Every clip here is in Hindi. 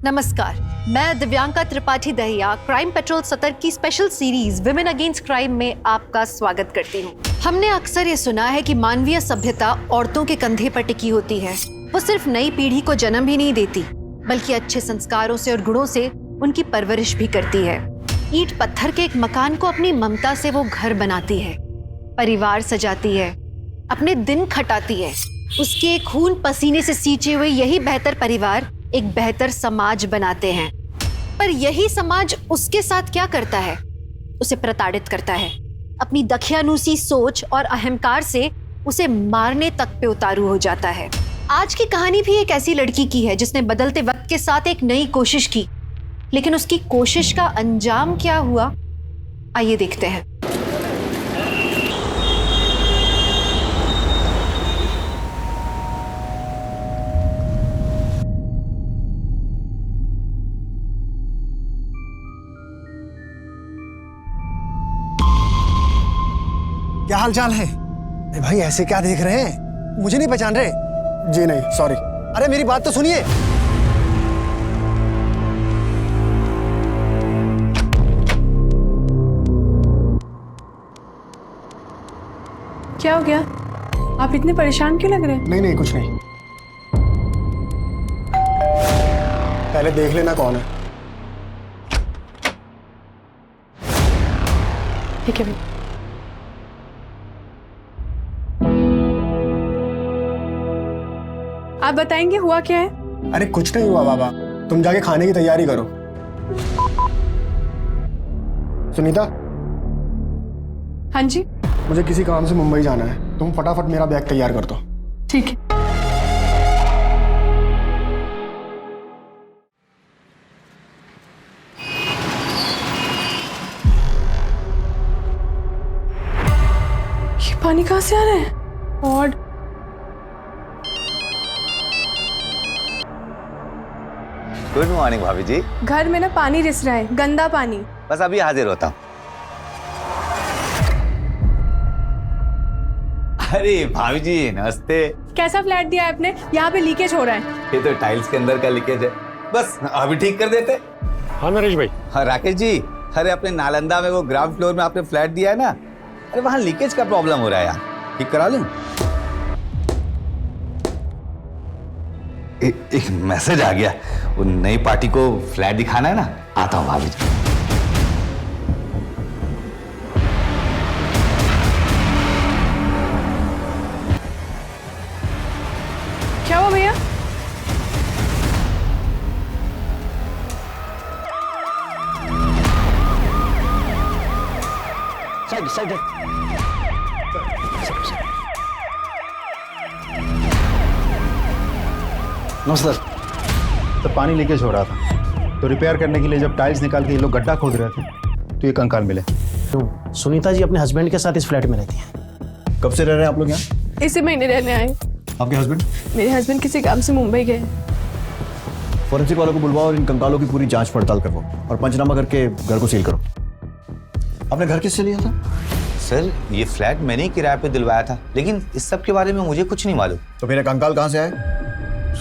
नमस्कार, मैं दिव्यांका त्रिपाठी दहिया क्राइम पेट्रोल सतर्क की special series women against crime में आपका स्वागत करती हूँ। हमने अक्सर ये सुना है कि मानवीय सभ्यता औरतों के कंधे पर टिकी होती है। वो सिर्फ नई पीढ़ी को जन्म ही नहीं देती, बल्कि अच्छे संस्कारों से और गुणों से उनकी परवरिश भी करती है। ईंट पत्थर के एक मकान को अपनी ममता से वो घर बनाती है, परिवार सजाती है, अपने दिन खटाती है। उसके खून पसीने से सींचे हुए यही बेहतर परिवार एक बेहतर समाज बनाते हैं। पर यही समाज उसके साथ क्या करता है? उसे प्रताड़ित करता है। अपनी दखियानुसी सोच और अहंकार से उसे मारने तक पे उतारू हो जाता है। आज की कहानी भी एक ऐसी लड़की की है जिसने बदलते वक्त के साथ एक नई कोशिश की, लेकिन उसकी कोशिश का अंजाम क्या हुआ, आइए देखते हैं। क्या हाल चाल है? अरे भाई ऐसे क्या देख रहे हैं? मुझे नहीं पहचान रहे? जी नहीं, सॉरी। अरे मेरी बात तो सुनिए। क्या हो गया? आप इतने परेशान क्यों लग रहे हैं? नहीं नहीं, कुछ नहीं। पहले देख लेना कौन है। ठीक है भाई। आप बताएंगे हुआ क्या है? अरे कुछ नहीं हुआ बाबा, तुम जाके खाने की तैयारी करो। सुनीता, हाँ जी। मुझे किसी काम से मुंबई जाना है, तुम फटाफट मेरा बैग तैयार कर दो। ठीक है। ये पानी कहाँ से आ रहा है? और गुड मॉर्निंग भाभी जी। घर में ना पानी रिस रहा है, गंदा पानी। बस अभी हाजिर होता हूँ। अरे भाभी जी नमस्ते। कैसा फ्लैट दिया है आपने? यहाँ पे लीकेज हो रहा है। ये तो टाइल्स के अंदर का लीकेज है, बस अभी ठीक कर देते। हाँ नरेश भाई। हाँ राकेश जी, अरे अपने नालंदा में वो ग्राउंड फ्लोर में आपने फ्लैट दिया है ना, अरे वहाँ लीकेज का प्रॉब्लम हो रहा है यार, ठीक करा लूँ? एक मैसेज आ गया, वो नई पार्टी को फ्लैट दिखाना है ना, आता हूँ भाभी जी। क्या हुआ भैया? Side side. नमस्कार। तो पानी लीकेज हो रहा था, तो रिपेयर करने के लिए जब टाइल्स निकाल के ये लोग गड्ढा खोद रहे थे तो ये कंकाल मिले। तो सुनीता जी अपने हस्बैंड के साथ इस फ्लैट में रहती हैं। कब से रह रहे हैं आप लोग यहाँ? इसी महीने रहने आए। आपके हस्बैंड? मेरे हस्बैंड किसी काम से मुंबई गए। फॉरेंसिक वालों को बुलवाओ और इन कंकालों की पूरी जांच पड़ताल करवाओ और पंचनामा करके घर को सील करो। आपने घर किससे लिया था? सर ये फ्लैट मैंने ही किराए पे दिलवाया था, लेकिन इस सब के बारे में मुझे कुछ नहीं मालूम। तो फिर ये कंकाल कहाँ से आए?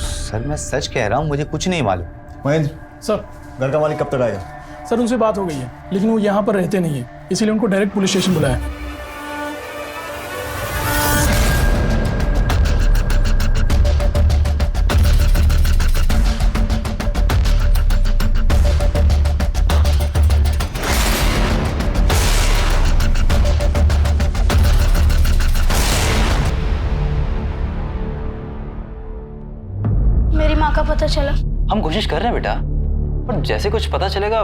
सर मैं सच कह रहा हूँ, मुझे कुछ नहीं मालूम। महेंद्र, सर घर का मालिक कब तक आएगा? सर उनसे बात हो गई है, लेकिन वो यहाँ पर रहते नहीं है, इसीलिए उनको डायरेक्ट पुलिस स्टेशन बुलाया। मेरी माँ का पता चला। हम कोशिश कर रहे हैं बेटा, पर जैसे कुछ पता चलेगा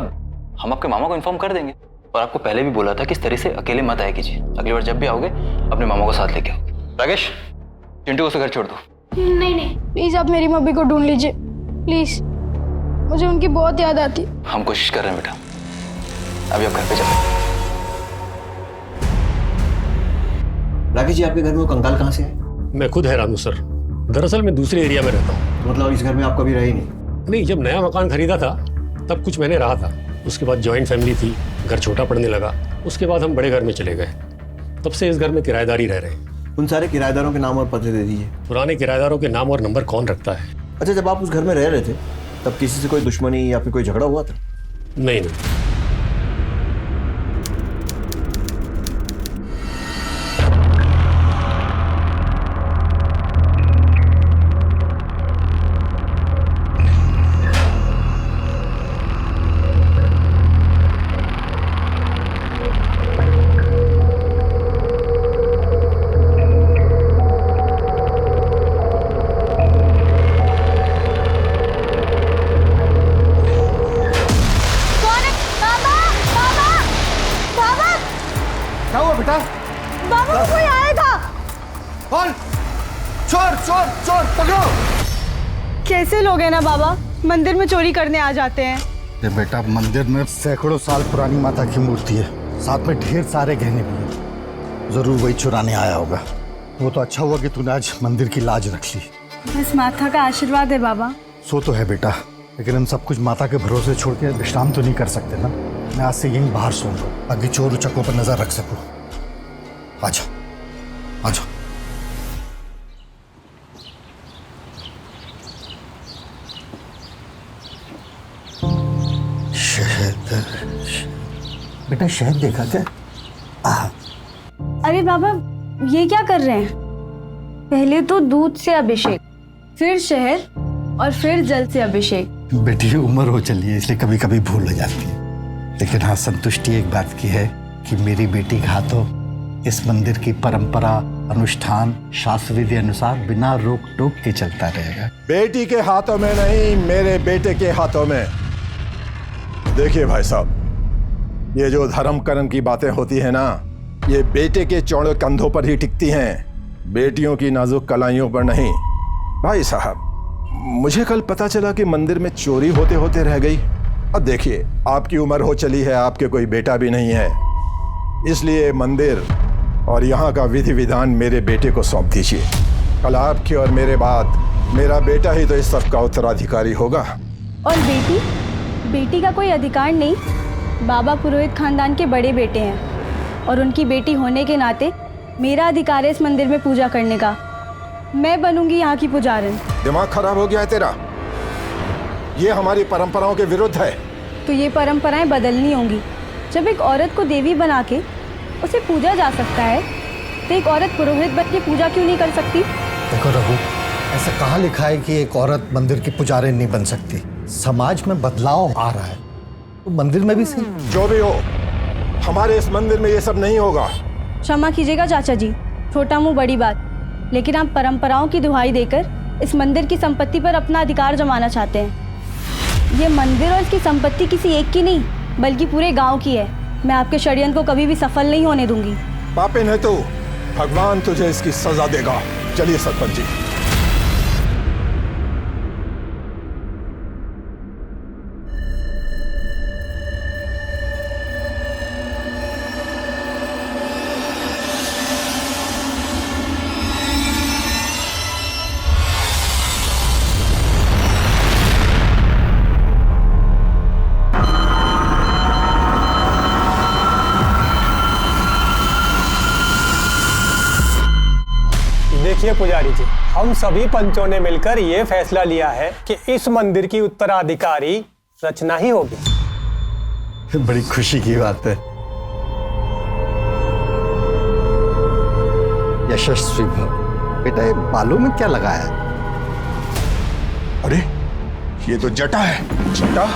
हम आपके मामा को इन्फॉर्म कर देंगे। और आपको पहले भी बोला था कि इस तरह से अकेले मत आया कीजिए। अगली बार जब भी आओगे अपने मामा को साथ लेके आओ। राकेश, चिंटू को उसे घर छोड़ दो। नहीं नहीं, प्लीज आप मेरी मम्मी को ढूंढ लीजिए प्लीज, मुझे उनकी बहुत याद आती। हम कोशिश कर रहे हैं बेटा, अभी आप घर पे चलो। राकेश जी, आपके घर में वो कंकाल कहाँ से है? मैं खुद हैरान हूँ सर, दरअसल मैं दूसरे एरिया में रहता हूँ। तो मतलब इस घर में आप कभी रहे ही नहीं? नहीं, जब नया मकान खरीदा था तब कुछ महीने रहा था, उसके बाद जॉइंट फैमिली थी, घर छोटा पड़ने लगा, उसके बाद हम बड़े घर में चले गए। तब से इस घर में किराएदार ही रह रहे हैं। उन सारे किराएदारों के नाम और पते दे दीजिए। पुराने किराएदारों के नाम और नंबर कौन रखता है? अच्छा, जब आप उस घर में रह रहे थे तब किसी से कोई दुश्मनी या फिर कोई झगड़ा हुआ था? नहीं नहीं। क्या हुआ बेटा? बाबा कोई आया था। कौन? चोर चोर चोर पकड़ो। कैसे लोग हैं ना बाबा, मंदिर में चोरी करने आ जाते हैं। ये बेटा, मंदिर में सैकड़ों साल पुरानी माता की मूर्ति है, साथ में ढेर सारे गहने भी हैं। जरूर वही चुराने आया होगा। वो तो अच्छा हुआ कि तूने आज मंदिर की लाज रख ली। बस माता का आशीर्वाद है बाबा। सो तो है बेटा, लेकिन हम सब कुछ माता के भरोसे छोड़ के विश्राम तो नहीं कर सकते ना। मैं आज से यहीं बाहर सोऊंगा ताकि चोर उचक्कों पर नजर रख सकूं। आजा आजा। शहद, बेटा शहद देखा क्या? अरे बाबा ये क्या कर रहे हैं? पहले तो दूध से अभिषेक, फिर शहद और फिर जल से अभिषेक। बेटी उम्र हो चली है इसलिए कभी कभी भूल हो जाती है, लेकिन हाँ संतुष्टि एक बात की है कि मेरी बेटी के हाथों इस मंदिर की परंपरा, अनुष्ठान, शास्त्र विधि अनुसार बिना रोक टोक के चलता रहेगा। बेटी के हाथों में नहीं, मेरे बेटे के हाथों में। देखिए भाई साहब, ये जो धर्म कर्म की बातें होती है ना, ये बेटे के चौड़े कंधों पर ही टिकती हैं, बेटियों की नाजुक कलाइयों पर नहीं। भाई साहब, मुझे कल पता चला कि मंदिर में चोरी होते होते रह गई। अब देखिए, आपकी उम्र हो चली है, आपके कोई बेटा भी नहीं है, इसलिए मंदिर और यहाँ का विधि विधान मेरे बेटे को सौंप दीजिए। कल आपके और मेरे बाद मेरा बेटा ही तो इस सब का उत्तराधिकारी होगा। और बेटी? बेटी का कोई अधिकार नहीं। बाबा पुरोहित खानदान के बड़े बेटे हैं और उनकी बेटी होने के नाते मेरा अधिकार है इस मंदिर में पूजा करने का। मैं बनूंगी यहाँ की पुजारन। दिमाग खराब हो गया है तेरा? ये हमारी परंपराओं के विरुद्ध है। तो ये परंपराएं बदलनी होंगी। जब एक औरत को देवी बना के उसे पूजा जा सकता है, तो एक औरत पुरोहित बन के पूजा क्यों नहीं कर सकती? देखो रघु, ऐसा कहाँ लिखा है कि एक औरत मंदिर की पुजारी नहीं बन सकती? समाज में बदलाव आ रहा है, तो मंदिर में भी सही। जो भी हो, हमारे इस मंदिर में ये सब नहीं होगा। क्षमा कीजिएगा चाचा जी, छोटा मुंह बड़ी बात, लेकिन आप परंपराओं की दुहाई देकर इस मंदिर की संपत्ति पर अपना अधिकार जमाना चाहते हैं। ये मंदिर और इसकी संपत्ति किसी एक की नहीं, बल्कि पूरे गांव की है। मैं आपके षड्यंत्र को कभी भी सफल नहीं होने दूंगी। पापिन है तू, भगवान तुझे इसकी सजा देगा। चलिए सरपंच जी। देखिए पुजारी जी, हम सभी पंचों ने मिलकर ये फैसला लिया है कि इस मंदिर की उत्तराधिकारी रचना ही होगी। बड़ी खुशी की बात है। यशस्वी भव। बेटा ये बालों में क्या लगाया है? अरे ये तो जटा है। जटा?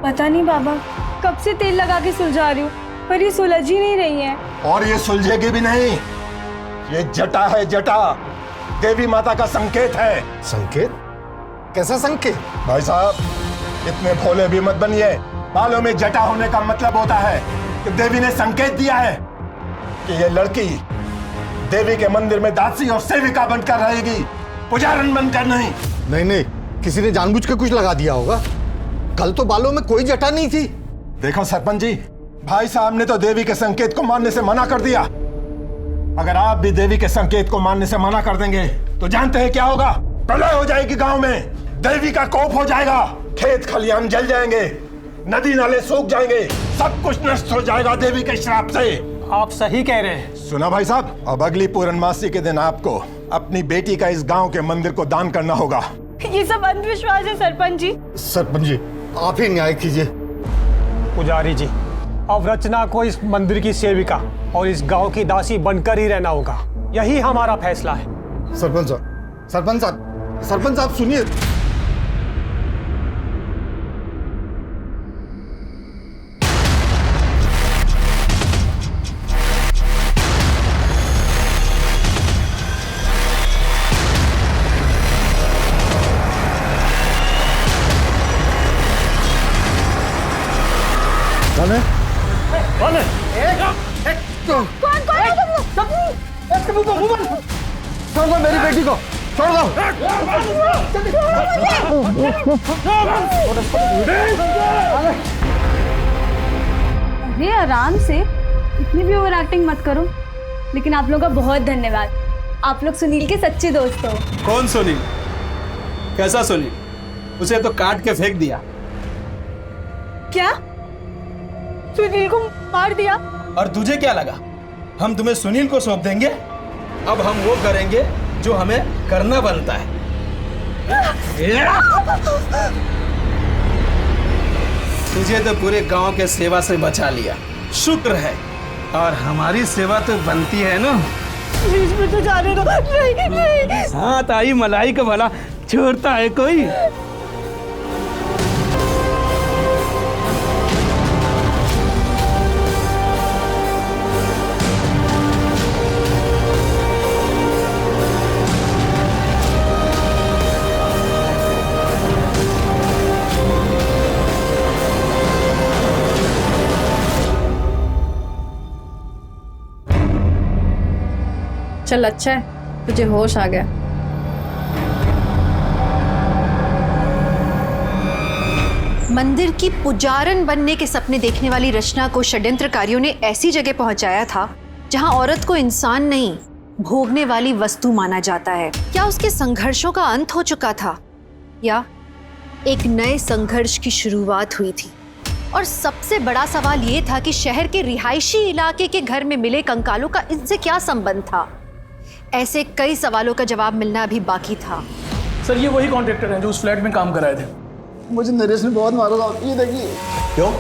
पता नहीं बाबा, कब से तेल लगा के सुलझा रही हूँ, पर ये सुलझ ही नहीं रही है। और ये सुलझेगी भी नहीं। ये जटा है, जटा देवी माता का संकेत है। संकेत? कैसा संकेत? भाई साहब, इतने भोले भी मत बनिए। बालों में जटा होने का मतलब होता है कि देवी ने संकेत दिया है कि ये लड़की देवी के मंदिर में दासी और सेविका बनकर रहेगी, पुजारन बनकर नहीं। नहीं नहीं, किसी ने जानबूझ के कुछ लगा दिया होगा। कल तो बालों में कोई जटा नहीं थी। देखो सरपंच जी, भाई साहब ने तो देवी के संकेत को मानने से मना कर दिया। अगर आप भी देवी के संकेत को मानने से मना कर देंगे तो जानते हैं क्या होगा? प्रलय हो जाएगी गांव में, देवी का कोप हो जाएगा, खेत खलियान जल जाएंगे, नदी नाले सूख जाएंगे, सब कुछ नष्ट हो जाएगा देवी के श्राप से। आप सही कह रहे हैं। सुना भाई साहब, अब अगली पूर्णमासी के दिन आपको अपनी बेटी का इस गांव के मंदिर को दान करना होगा। ये सब अंधविश्वास है सरपंच जी। सरपंच जी, आप ही न्याय कीजिए। पुजारी जी, अब रचना को इस मंदिर की सेविका और इस गांव की दासी बनकर ही रहना होगा। यही हमारा फैसला है। सरपंच साहब, सरपंच साहब, सरपंच साहब सुनिए। कौन है? कौन है? छोड़ दो मेरी बेटी को, छोड़ दो। अरे आराम से, इतनी भी ओवर एक्टिंग मत करो। लेकिन आप लोगों का बहुत धन्यवाद, आप लोग सुनील के सच्चे दोस्त हो। कौन सुनील? कैसा सुनील? उसे तो काट के फेंक दिया। क्या? सुनील को मार दिया? और तुझे क्या लगा हम तुम्हें सुनील को सौंप देंगे? अब हम वो करेंगे जो हमें करना बनता है। तुझे तो पूरे गांव के सेवा से बचा लिया, शुक्र है। और हमारी सेवा तो बनती है ना। इसमें तो जाने दो। नहीं, नहीं। हाँ, ताई मलाई का भला छोड़ता है कोई? चल अच्छा है, तुझे होश आ गया। मंदिर की पुजारन बनने के सपने देखने वाली रचना को षड्यंत्रकारियों ने ऐसी जगह पहुंचाया था जहां औरत को इंसान नहीं, भोगने वाली वस्तु माना जाता है। क्या उसके संघर्षों का अंत हो चुका था या एक नए संघर्ष की शुरुआत हुई थी? और सबसे बड़ा सवाल ये था कि शहर के रिहायशी इलाके के घर में मिले कंकालों का इनसे क्या संबंध था? ऐसे कई सवालों का जवाब मिलना अभी बाकी था। सर ये वही कॉन्ट्रैक्टर हैं जो उस फ्लैट में काम कर रहे थे। मुझे नरेश ने बहुत मारा था, ये देखिए। क्यों?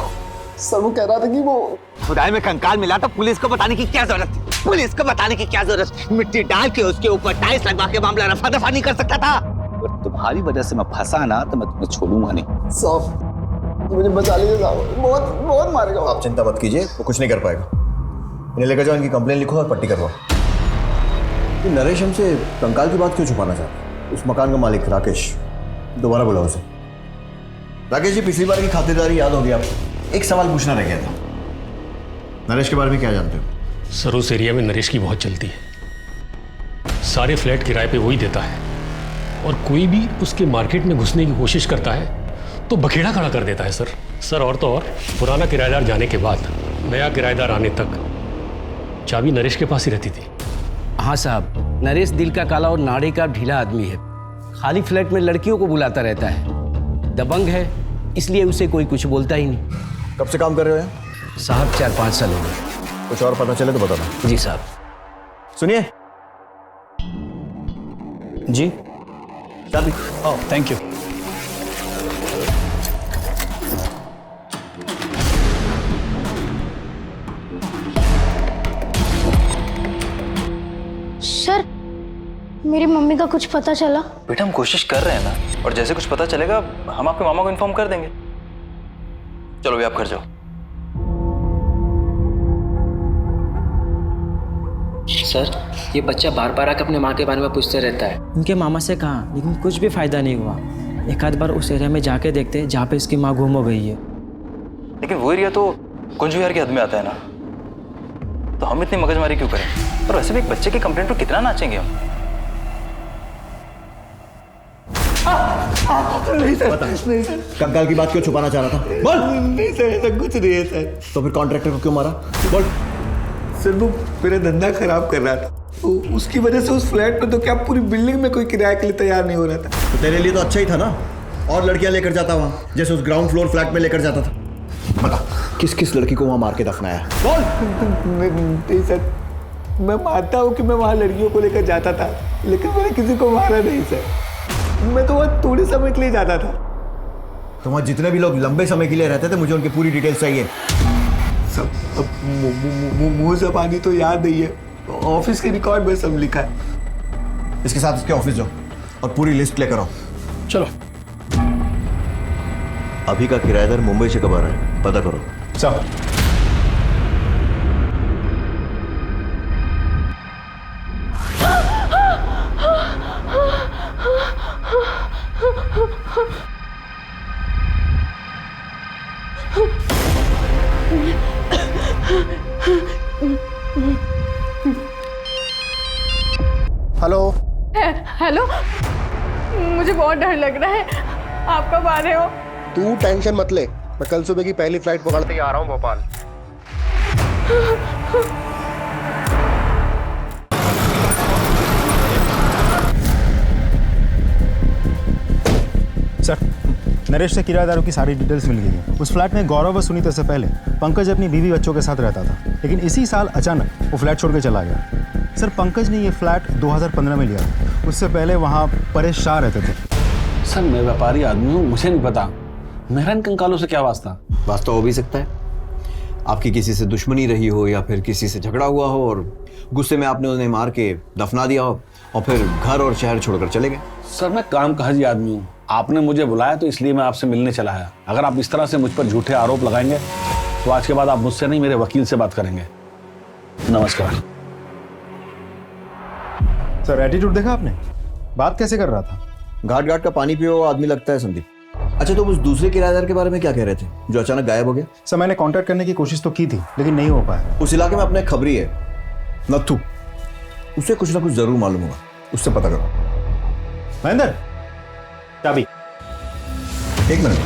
सर वो कह रहा था कि वो खुदाई में कंकाल मिला तो पुलिस को बताने की क्या जरूरत थी? पुलिस को बताने की क्या जरूरत? मिट्टी डाल के उसके ऊपर टाइल्स लगवा के मामला रफा दफा नहीं कर सकता था? अगर तुम्हारी वजह से मैं फंसा ना तो मैं तुम्हें छोड़ूंगा नहीं। साहब मुझे बचा लीजिए साहब, बहुत बहुत मारेगा। आप चिंता मत कीजिए, वो कुछ नहीं कर पाएगा। इन्हें लेकर जाओ, इनकी कंप्लेन लिखो और पट्टी करवाओ। नरेश हमसे कंकाल की बात क्यों छुपाना चाहता है? उस मकान का मालिक राकेश, दोबारा बुलाओ उसे। राकेश जी, पिछली बार की खातिरदारी याद होगी आपको? एक सवाल पूछना रह गया था। नरेश के बारे में क्या जानते हो? सर उस एरिया में नरेश की बहुत चलती है। सारे फ्लैट किराए पे वही देता है और कोई भी उसके मार्केट में घुसने की कोशिश करता है तो बखेड़ा खड़ा कर देता है सर। और तो और पुराना किराएदार जाने के बाद नया किराएदार आने तक चाबी नरेश के पास ही रहती थी। हाँ साहब, नरेश दिल का काला और नाड़े का ढीला आदमी है। खाली फ्लैट में लड़कियों को बुलाता रहता है। दबंग है, इसलिए उसे कोई कुछ बोलता ही नहीं। कब से काम कर रहे हो यहाँ? साहब 4-5 साल हो गए। कुछ और पता चले तो बताना। जी साहब। सुनिए जी, चाबी। Oh thank you. सर मेरी मम्मी का कुछ पता चला? बेटा हम कोशिश कर रहे हैं ना, और जैसे कुछ पता चलेगा हम आपके मामा को इन्फॉर्म कर देंगे। चलो भी आप घर जाओ। सर ये बच्चा बार बार आकर अपने माँ के बारे में पूछते रहता है। उनके मामा से कहा, लेकिन कुछ भी फायदा नहीं हुआ। एक आध बार उस एरिया में जाके देखते जहाँ पे इसकी माँ गुम हो गई है। लेकिन वो एरिया तो कुंज विहार के हद में आता है ना, तो हम इतनी मगजमारी क्यों करें? और वैसे भी एक बच्चे की कंप्लेंट पर कितना नाचेंगे हम? नहीं सर, नहीं सर। कंकाल की बात क्यों छुपाना चाह रहा था? बोल। नहीं सर, ऐसा कुछ नहीं है सर। तो फिर कॉन्ट्रैक्टर को क्यों मारा? बोल। सर वो मेरा धंधा खराब कर रहा था, तो उसकी वजह से उस फ्लैट में तो क्या पूरी बिल्डिंग में कोई किराए के लिए तैयार नहीं हो रहा था। तो तेरे लिए तो अच्छा ही था ना, और लड़कियां लेकर जाता वहाँ, जैसे उस ग्राउंड फ्लोर फ्लैट में लेकर जाता था। बता, किस किस लड़की को वहाँ मार के दफनाया? बोल। नहीं सर, मैं मानता हूँ कि मैं वहाँ लड़कियों को लेकर जाता था, लेकिन मैंने किसी को मारा नहीं सर। मैं तो वहाँ थोड़े समय के लिए जाता था। तो वहाँ जितने भी लोग लंबे समय के लिए रहते थे, मुझे उनकी पूरी डिटेल्स चाहिए। सब अब मुंह से पानी तो याद नहीं है। ऑफिस के रिकॉर्ड में सब लिखा है। इसके साथ इसके ऑफिस जाओ और पूरी लिस्ट लेकर आओ। चलो। अभी का किराएदार मुंबई से कब आ रहा है, पता करो। चलो। हेलो। हेलो, मुझे बहुत डर लग रहा है। आप कब आ रहे हो? तू टेंशन मत ले, मैं कल सुबह की पहली फ्लाइट पकड़ते ही आ रहा हूँ भोपाल। सर, नरेश से किराएदारों की सारी डिटेल्स मिल गई हैं। उस फ्लैट में गौरव व सुनीता से पहले पंकज अपनी बीवी बच्चों के साथ रहता था, लेकिन इसी साल अचानक वो फ्लैट छोड़ के चला गया। सर, पंकज ने ये फ्लैट 2015 में लिया। उससे पहले वहाँ परेश शाह रहते थे। सर, मैं व्यापारी आदमी हूँ, मुझे नहीं पता मेरा इन कंकालों से क्या वास्ता। वास्ता हो भी सकता है, आपकी किसी से दुश्मनी रही हो या फिर किसी से झगड़ा हुआ हो और गुस्से में आपने उन्हें मार के दफना दिया हो और फिर घर और शहर छोड़कर चले गए। सर, मैं काम काजी आदमी हूँ, आपने मुझे बुलाया तो इसलिए मैं आपसे मिलने चला आया। अगर आप इस तरह से मुझ पर झूठे आरोप लगाएंगे तो आज के बाद आप मुझसे नहीं, मेरे वकील से बात करेंगे। नमस्कार। सर, एटीट्यूड देखा आपने, बात कैसे कर रहा था। घाट घाट का पानी पियो आदमी लगता है संदीप। अच्छा, तो उस दूसरे किराएदार के बारे में क्या कह रहे थे जो अचानक गायब हो गया? सर, मैंने कांटेक्ट करने की कोशिश तो की थी लेकिन नहीं हो पाया। उस इलाके में अपने खबरी है नथु, उसे कुछ ना कुछ जरूर मालूम होगा, उससे पता करो। महेंद्र, चाबी। एक मिनट।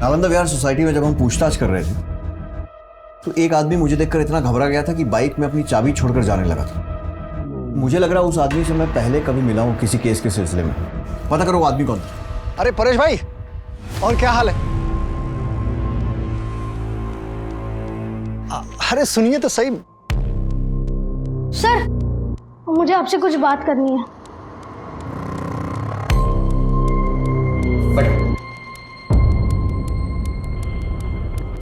नालंदा विहार सोसाइटी में जब हम पूछताछ कर रहे थे तो एक आदमी मुझे देखकर इतना घबरा गया था कि बाइक में अपनी चाबी छोड़कर जाने लगा था। मुझे लग रहा उस आदमी से मैं पहले कभी मिला हूं किसी केस के सिलसिले में। पता करो वो आदमी कौन था। अरे परेश भाई, और क्या हाल है? अरे सुनिए तो सही। सर, मुझे आपसे कुछ बात करनी है।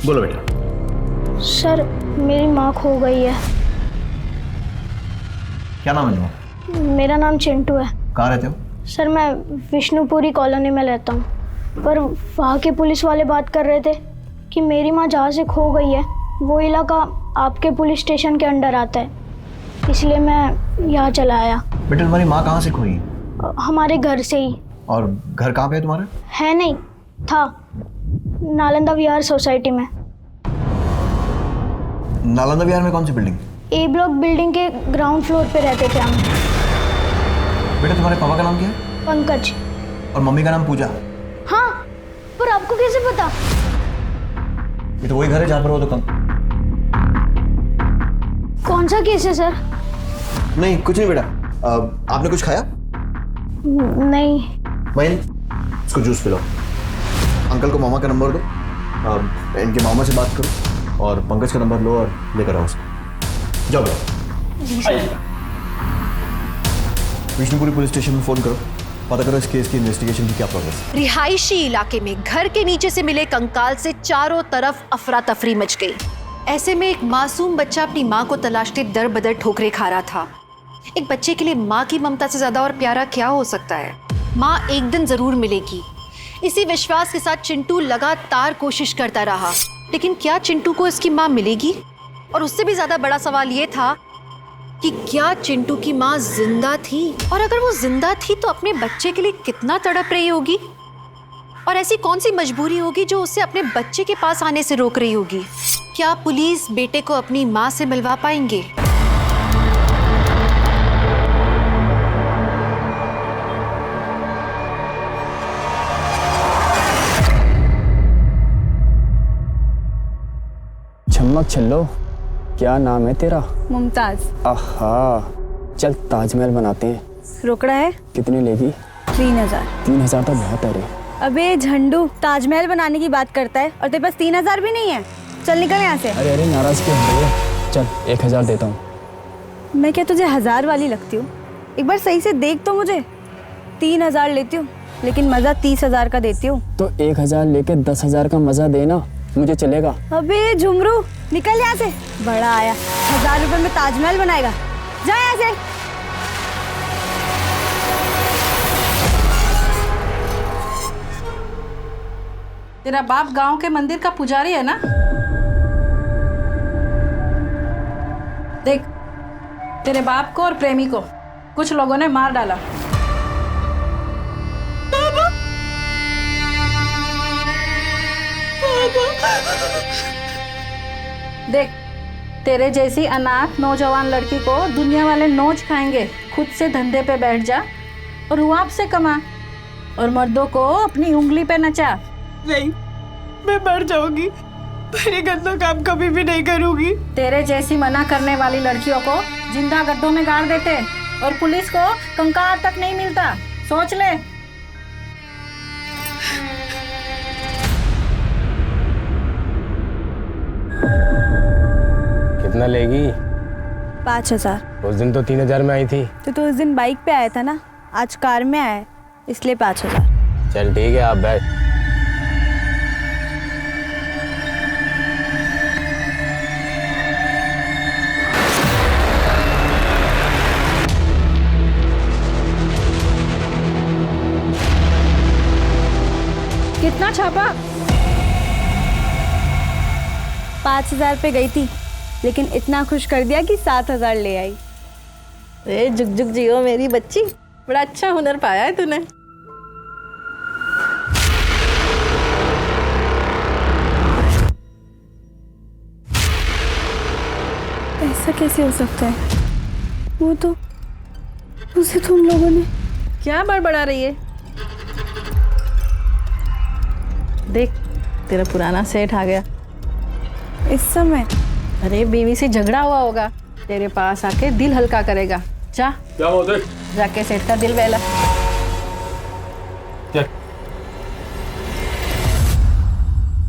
बोलो बेटा। सर, मेरी माँ खो गई है। क्या नाम है तुम्हारा? मेरा नाम चिंटू है। कहाँ रहते हो? सर, मैं विष्णुपुरी कॉलोनी में रहता हूँ, पर वहाँ के पुलिस वाले बात कर रहे थे कि मेरी माँ जहाँ से खो गई है वो इलाका आपके पुलिस स्टेशन के अंडर आता है, इसलिए मैं यहाँ चला आया। बेटा, तुम्हारी माँ कहाँ से खोई? हमारे घर से ही। और घर कहाँ पे है तुम्हारा? है नहीं, था नालंदा विहार सोसाइटी में। नालंदा विहार में कौन सी बिल्डिंग? ए ब्लॉक बिल्डिंग के ग्राउंड फ्लोर पे रहते थे हम। बेटा, तुम्हारे पापा का नाम क्या है? पंकज। और मम्मी का नाम पूजा। हाँ, पर आपको कैसे पता? ये तो वही घर है जहाँ पर वो दुकान। कौन सा केस है सर? नहीं, कुछ नहीं बेटा। आपने कुछ खाया? नहीं। वही, इसको जूस पिलाओ। अंकल को मामा का नंबर दो, इनके मामा से बात करो और पंकज का नंबर लो और लेकर आओ उसको। जाओ विष्णुपुरी पुलिस स्टेशन में फोन करो, पता करो इस केस की इन्वेस्टिगेशन की क्या प्रोग्रेस है। रिहायशी इलाके में घर के नीचे से मिले कंकाल से चारों तरफ अफरा तफरी मच गई। ऐसे में एक मासूम बच्चा अपनी माँ को तलाशते दर बदर ठोकरे खा रहा था। एक बच्चे के लिए माँ की ममता से ज्यादा और प्यारा क्या हो सकता है। माँ एक दिन जरूर मिलेगी, इसी विश्वास के साथ चिंटू लगातार कोशिश करता रहा, लेकिन क्या चिंटू को इसकी माँ मिलेगी? और उससे भी ज्यादा बड़ा सवाल ये था कि क्या चिंटू की माँ जिंदा थी? और अगर वो जिंदा थी तो अपने बच्चे के लिए कितना तड़प रही होगी? और ऐसी कौन सी मजबूरी होगी जो उसे अपने बच्चे के पास आने से रोक रही होगी? क्या पुलिस बेटे को अपनी माँ से मिलवा पाएंगे? चमक छल्लो, क्या नाम है तेरा? मुमताज। आहा, चल ताजमहल बनाते हैं। रोकड़ा है? कितने लेगी? 3000। 3000 तो बहुत है रे। अबे झंडू, ताजमहल बनाने की बात करता है और तेरे पास 3000 भी नहीं है। चल निकल यहाँ से। अरे नाराज क्यों हो रही है? चल 1000 देता हूँ। मैं क्या तुझे 1000 वाली लगती हूँ? एक बार सही से देख तो मुझे। 3000 लेती हूँ, लेकिन मज़ा 30,000 का देती हूँ। तो 1000 लेके 10,000 का मज़ा देना, मुझे चलेगा। अबे झुमरू, निकल यहाँ से। बड़ा आया, 1000 रुपए में ताजमहल बनाएगा। जा यहाँ से। तेरा बाप गांव के मंदिर का पुजारी है ना? देख, तेरे बाप को और प्रेमी को कुछ लोगों ने मार डाला। देख, तेरे जैसी अनाथ नौजवान लड़की को दुनिया वाले नोच खाएंगे। खुद से धंधे पे बैठ जा और रुआब से कमा, और मर्दों को अपनी उंगली पे नचा। नहीं, मैं मर जाऊंगी, मेरे गंदा काम कभी भी नहीं करूंगी। तेरे जैसी मना करने वाली लड़कियों को जिंदा गड्ढों में गाड़ देते और पुलिस को कंकाल तक नहीं मिलता। सोच ले। कितना लेगी? 5000। उस दिन तो 3000 में आई थी। तो उस दिन बाइक पे आया था ना, आज कार में आया है, इसलिए 5000। चल ठीक है, आप बैठ। कितना छापा? 5000 पे गई थी, लेकिन इतना खुश कर दिया कि 7000 ले आई। ए जुग जुग जियो मेरी बच्ची, बड़ा अच्छा हुनर पाया है तूने। ऐसा कैसे हो सकता है? वो तो उसे तुम लोगों ने क्या बड़बड़ा रही है? देख, तेरा पुराना सेठ आ गया। इस समय? अरे बीवी से झगड़ा हुआ होगा, तेरे पास आके दिल हल्का करेगा। जा, क्या हुआ? देख, जाके सेठ का दिल बहला।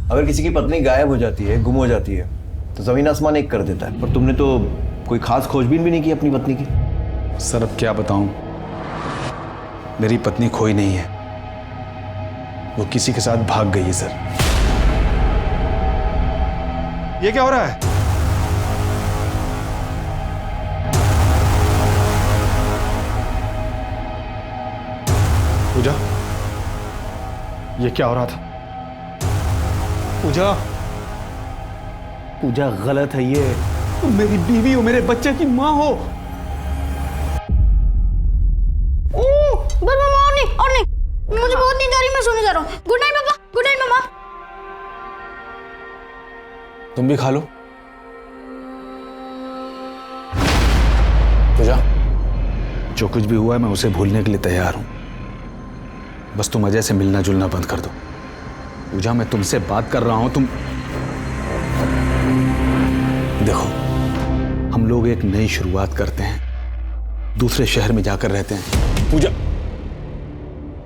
अगर किसी की पत्नी गायब हो जाती है, गुम हो जाती है, तो जमीन आसमान एक कर देता है। पर तुमने तो कोई खास खोजबीन भी नहीं की अपनी पत्नी की। सर अब क्या बताऊं, मेरी पत्नी खोई नहीं है, वो किसी के साथ भाग गई है सर। ये क्या हो रहा है? पूजा, ये क्या हो रहा था? पूजा, पूजा गलत है ये। तुम मेरी बीवी हो, मेरे बच्चे की माँ हो। बस मामा, और नहीं, मुझे बहुत नींद आ रही, मैं सोने जा रहा हूँ। गुड नाइट पापा, गुड नाइट मामा। तुम भी खा लो। पूजा, जो कुछ भी हुआ है मैं उसे भूलने के लिए तैयार हूं। बस तुम अजय से मिलना जुलना बंद कर दो। पूजा, मैं तुमसे बात कर रहा हूं। तुम देखो, हम लोग एक नई शुरुआत करते हैं, दूसरे शहर में जाकर रहते हैं। पूजा,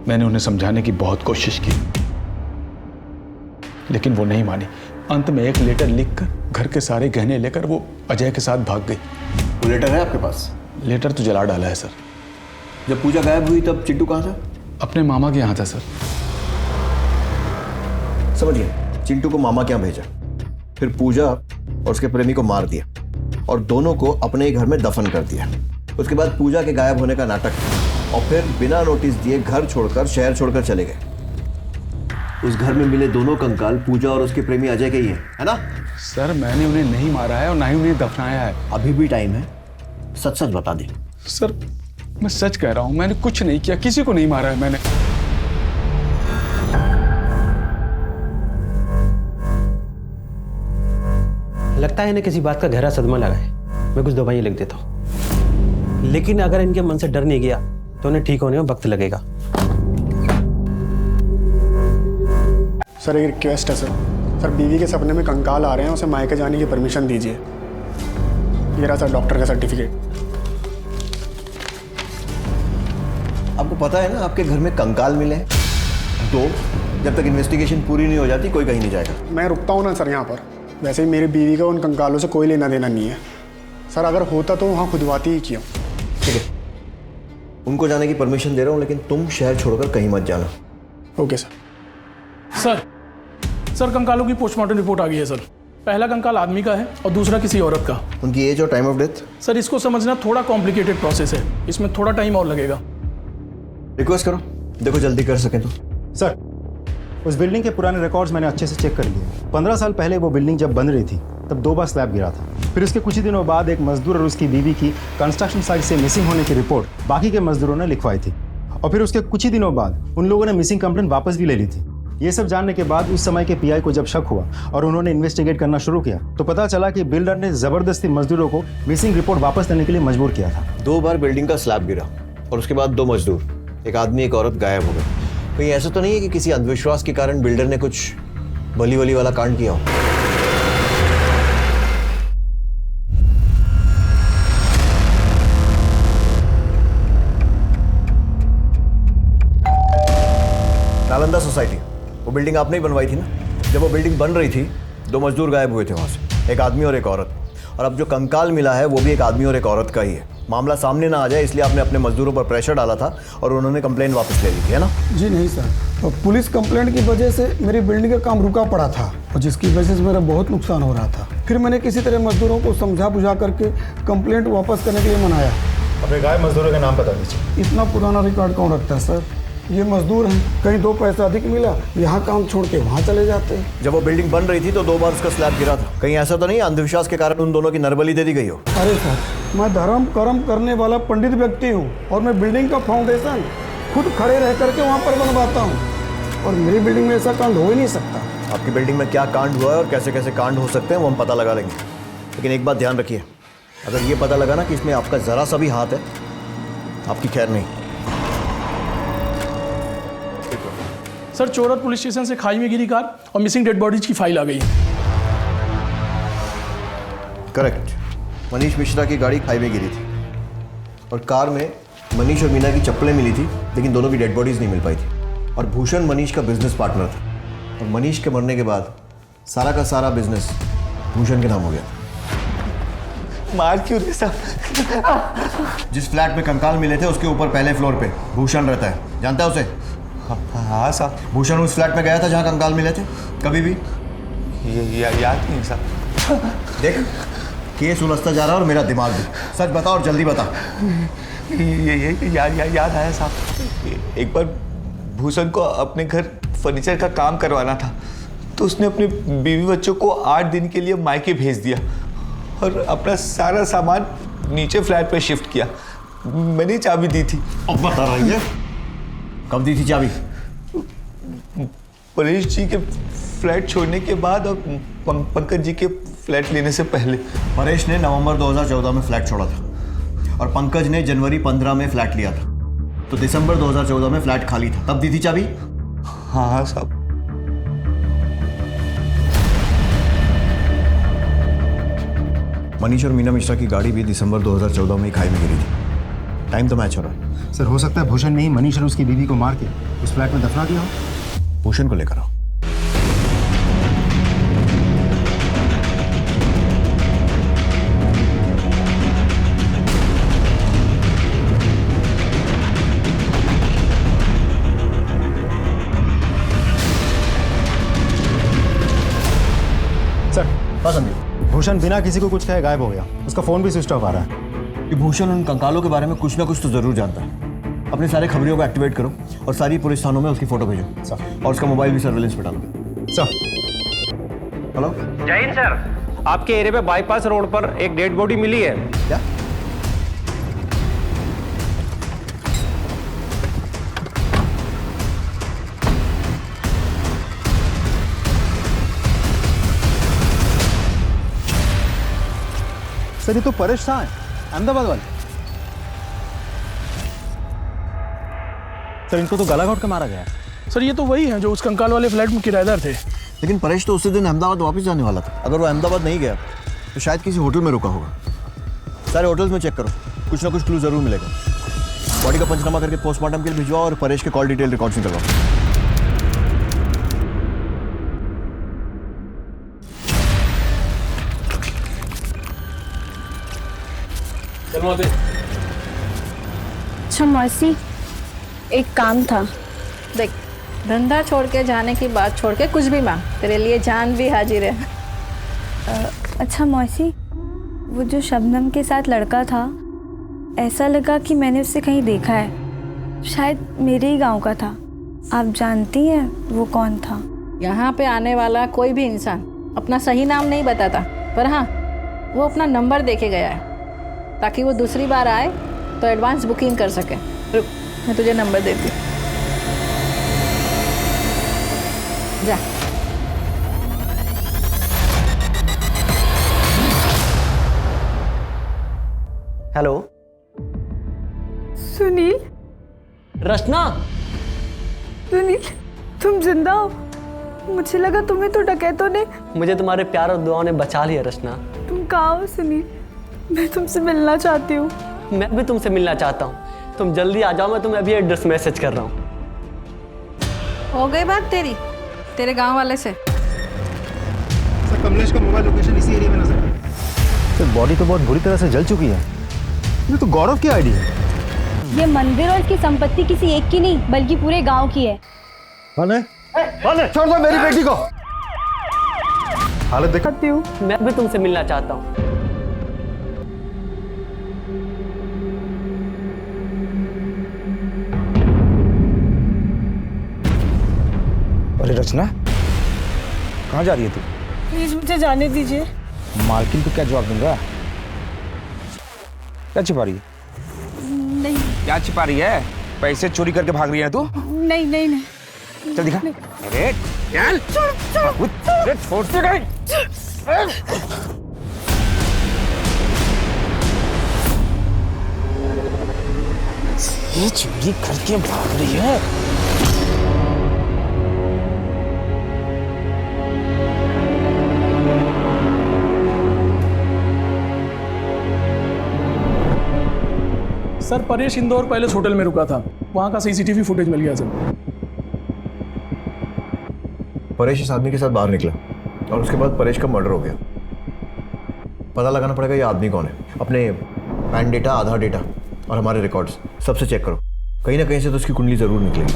मैंने उन्हें समझाने की बहुत कोशिश की, लेकिन वो नहीं मानी। अंत में एक लेटर लिखकर घर के सारे गहने लेकर वो अजय के साथ भाग गई। वो लेटर है आपके पास? लेटर तो जला डाला है सर। जब पूजा गायब हुई तब चिंटू कहाँ था? अपने मामा के यहाँ था सर। समझ गया, चिंटू को मामा के यहाँ भेजा, फिर पूजा और उसके प्रेमी को मार दिया और दोनों को अपने ही घर में दफन कर दिया। उसके बाद पूजा के गायब होने का नाटक और फिर बिना नोटिस दिए घर छोड़कर, शहर छोड़कर चले गए। उस घर में मिले दोनों कंकाल पूजा और उसके प्रेमी अजय के ही है ना? सर, मैंने उन्हें नहीं मारा है और ना ही उन्हें दफनाया है। अभी भी टाइम है, सच सच बता दे। सर, मैं सच कह रहा हूं, मैंने कुछ नहीं किया, किसी को नहीं मारा है मैंने। लगता है इन्हें किसी बात का गहरा सदमा लगा है। मैं कुछ दवाइयाँ लिख देता हूँ, लेकिन अगर इनके मन से डर नहीं गया तो उन्हें ठीक होने में वक्त लगेगा। सर एक रिक्वेस्ट है सर, बीवी के सपने में कंकाल आ रहे हैं, उसे मायके जाने की परमिशन दीजिए। ये रहा सर डॉक्टर का सर्टिफिकेट। आपको पता है ना आपके घर में कंकाल मिले हैं? तो जब तक इन्वेस्टिगेशन पूरी नहीं हो जाती कोई कहीं नहीं जाएगा। मैं रुकता हूँ ना सर यहाँ पर, वैसे ही मेरी बीवी का उन कंकालों से कोई लेना देना नहीं है। सर अगर होता तो वहाँ खुदवाती ही क्यों? ठीक है, उनको जाने की परमिशन दे रहा हूँ, लेकिन तुम शहर छोड़कर कहीं मत जाना। Okay sir. सर कंकालों की पोस्टमार्टम रिपोर्ट आ गई है सर। पहला कंकाल आदमी का है और दूसरा किसी औरत का। उनकी एज और टाइम ऑफ डेथ? सर इसको समझना थोड़ा कॉम्प्लिकेटेड प्रोसेस है, इसमें थोड़ा टाइम और लगेगा। रिक्वेस्ट करो, देखो जल्दी कर सकें तो। सर उस बिल्डिंग के पुराने रिकॉर्ड्स मैंने अच्छे से चेक कर लिए। 15 साल पहले वो बिल्डिंग जब बन रही थी तब 2 बार स्लैब गिरा था। फिर उसके कुछ ही दिनों बाद एक मजदूर और उसकी बीवी की कंस्ट्रक्शन साइट से मिसिंग होने की रिपोर्ट बाकी के मजदूरों ने लिखवाई थी, और फिर उसके कुछ ही दिनों बाद उन लोगों ने मिसिंग कंप्लेंट वापस भी ले ली थी। ये सब जानने के बाद उस समय के पीआई को जब शक हुआ और उन्होंने इन्वेस्टिगेट करना शुरू किया तो पता चला कि बिल्डर ने जबरदस्ती मजदूरों को मिसिंग रिपोर्ट वापस देने के लिए मजबूर किया था। 2 बार बिल्डिंग का स्लैब गिरा और उसके बाद 2 मजदूर, एक आदमी एक औरत गायब हो गए। कहीं ऐसा तो नहीं है कि किसी अंधविश्वास के कारण बिल्डर ने कुछ बली वली वाला कांड किया हो? नालंदा सोसाइटी, वो बिल्डिंग आपने ही बनवाई थी ना? जब वो बिल्डिंग बन रही थी 2 मजदूर गायब हुए थे वहां से, एक आदमी और एक औरत। और अब जो कंकाल मिला है वो भी एक आदमी और एक औरत का ही है। मामला सामने ना आ जाए इसलिए आपने अपने मजदूरों पर प्रेशर डाला था और उन्होंने कंप्लेंट वापस ले ली थी, है ना? जी नहीं सर, तो पुलिस कंप्लेंट की वजह से मेरी बिल्डिंग का काम रुका पड़ा था और जिसकी वजह से मेरा बहुत नुकसान हो रहा था। फिर मैंने किसी तरह मजदूरों को समझा बुझा करके कंप्लेंट वापस करने के लिए मनाया। अपने गायब मजदूरों का नाम बता दीजिए। इतना पुराना रिकॉर्ड कौन रखता है सर? ये मजदूर हैं, कहीं 2 पैसा अधिक मिला यहाँ काम छोड़ के वहाँ चले जाते हैं। जब वो बिल्डिंग बन रही थी तो 2 बार उसका स्लैब गिरा था। कहीं ऐसा तो नहीं अंधविश्वास के कारण उन दोनों की नरबली दे दी गई हो? अरे सर, मैं धर्म कर्म करने वाला पंडित व्यक्ति हूँ और मैं बिल्डिंग का फाउंडेशन खुद खड़े रह करके वहाँ पर बनवाता हूँ और मेरी बिल्डिंग में ऐसा कांड हो ही नहीं सकता। आपकी बिल्डिंग में क्या कांड हुआ है और कैसे कैसे कांड हो सकते हैं वो हम पता लगा लेंगे, लेकिन एक बात ध्यान रखिए, अगर ये पता लगा ना कि इसमें आपका ज़रा सा भी हाथ है, आपकी खैर नहीं। सर चोरत पुलिस स्टेशन से खाई में गिरी कार और मिसिंग डेड बॉडीज की फाइल आ गई है। करेक्ट, मनीष मिश्रा की गाड़ी खाई में गिरी थी और कार में मनीष और मीना की चप्पलें मिली थी, लेकिन दोनों की डेड बॉडीज नहीं मिल पाई थी। और भूषण मनीष का बिजनेस पार्टनर था और मनीष के मरने के बाद सारा का सारा बिजनेस भूषण के नाम हो गया। मार क्यों रहे साहब? जिस फ्लैट में कंकाल मिले थे उसके ऊपर पहले फ्लोर पे भूषण रहता है, जानता है उसे? हाँ साहब। भूषण उस फ्लैट में गया था जहाँ कंकाल मिले थे कभी भी? याद नहीं साहब। देख, केस उलझता जा रहा है और मेरा दिमाग भी। सच बता और जल्दी बता। याद आया साहब, एक बार भूषण को अपने घर फर्नीचर का काम करवाना था तो उसने अपने बीवी बच्चों को 8 दिन के लिए मायके भेज दिया और अपना सारा सामान नीचे फ्लैट पे शिफ्ट किया। मैंने चाबी दी थी। अब बता रही है, कब दी थी चाबी? परेश जी के फ्लैट छोड़ने के बाद और पंकज जी के फ्लैट लेने से पहले। परेश ने नवंबर 2014 में फ्लैट छोड़ा था और पंकज ने जनवरी 15 में फ्लैट लिया था, तो दिसंबर 2014 में फ्लैट खाली था, तब दी थी चाबी? हाँ साहब। मनीष और मीना मिश्रा की गाड़ी भी दिसंबर 2014 में खाई में गिरी थी। टाइम तो मैच हो रहा है। सर हो सकता है भूषण ने ही मनीष और उसकी बीवी को मार के उस फ्लैट में दफना दिया हो। भूषण को लेकर आओ। सर भूषण बिना किसी को कुछ कहे गायब हो गया, उसका फोन भी स्विच ऑफ आ रहा है। कि भूषण उन कंकालों के बारे में कुछ ना कुछ तो जरूर जानता है। अपने सारे खबरियों को एक्टिवेट करो और सारी पुलिस थानों में उसकी फोटो भेजो और उसका मोबाइल भी सर्वेलेंस पे डालो। सर। हेलो जय हिंद सर, आपके एरिया पे बाईपास रोड पर एक डेड बॉडी मिली है। क्या? सर ये तो परेश शाह है, अहमदाबाद वाले। सर इनको तो गला घोट के मारा गया। सर ये तो वही है जो उस कंकाल वाले फ्लैट में किराएदार थे। लेकिन परेश तो उसी दिन अहमदाबाद वापस जाने वाला था। अगर वो अहमदाबाद नहीं गया तो शायद किसी होटल में रुका होगा। सारे होटल्स में चेक करो, कुछ ना कुछ क्लू जरूर मिलेगा। बॉडी का पंचनामा करके पोस्टमार्टम के लिए भिजवाओ और परेश के कॉल डिटेल रिकॉर्ड्स निकलवाओ। वहां से। अच्छा मौसी, एक काम था। देख, धंधा छोड़ के जाने की बात छोड़ के कुछ भी मांग, तेरे लिए जान भी हाजिर है। अच्छा मौसी, वो जो शबनम के साथ लड़का था, ऐसा लगा कि मैंने उससे कहीं देखा है। शायद मेरे ही गांव का था। आप जानती हैं वो कौन था? यहाँ पे आने वाला कोई भी इंसान अपना सही नाम नहीं बताता, पर हाँ, वो अपना नंबर देके गया है ताकि वो दूसरी बार आए तो एडवांस बुकिंग कर सके। रुक, मैं तुझे नंबर देती हूँ, जा। हेलो सुनील। रचना। सुनील, तुम जिंदा हो? मुझे लगा तुम्हें तो डकैतों ने। मुझे तुम्हारे प्यार और दुआओं ने बचा लिया रचना। तुम कहाँ हो सुनील? मैं तुमसे मिलना चाहती हूँ। मैं भी तुमसे मिलना चाहता हूँ। तुम जल्दी आ जाओ, मैं तुम्हें अभी एड्रेस मैसेज कर रहा हूँ। हो गई बात तेरे गांव वाले से? सर, कमलेश का मोबाइल लोकेशन इसी एरिया में नजर आया। सर, बॉडी तो बहुत बुरी तरह से जल चुकी है। ये तो गौरव की आईडी है। ये मंदिर और इसकी संपत्ति किसी एक की नहीं बल्कि पूरे गांव की है। छोड़ दो मेरी बेटी को। हालत दिखाती हूँ। मैं भी तुमसे मिलना चाहता हूँ। अरे रचना, कहाँ जा रही है तू? प्लीज मुझे जाने दीजिए। मालकिन को क्या जवाब दूंगा? क्या छिपा रही है? नहीं। क्या छिपा रही है? पैसे चोरी करके भाग रही है तू? नहीं नहीं नहीं। चल दिखा। अरे चल। छोड़ से गई। ये चोरी करके भाग रही है। Sir, Paresh Indore palace hotel में रुका था, वहाँ का सीसीटीवी फुटेज मिल गया सर। परेश इस आदमी के साथ बाहर निकला और उसके बाद परेश का मर्डर हो गया। पता लगाना पड़ेगा ये आदमी कौन है। अपने पैन डेटा, आधार डेटा और हमारे रिकॉर्ड्स सबसे चेक करो। कहीं ना कहीं से तो उसकी कुंडली जरूर निकलेगी।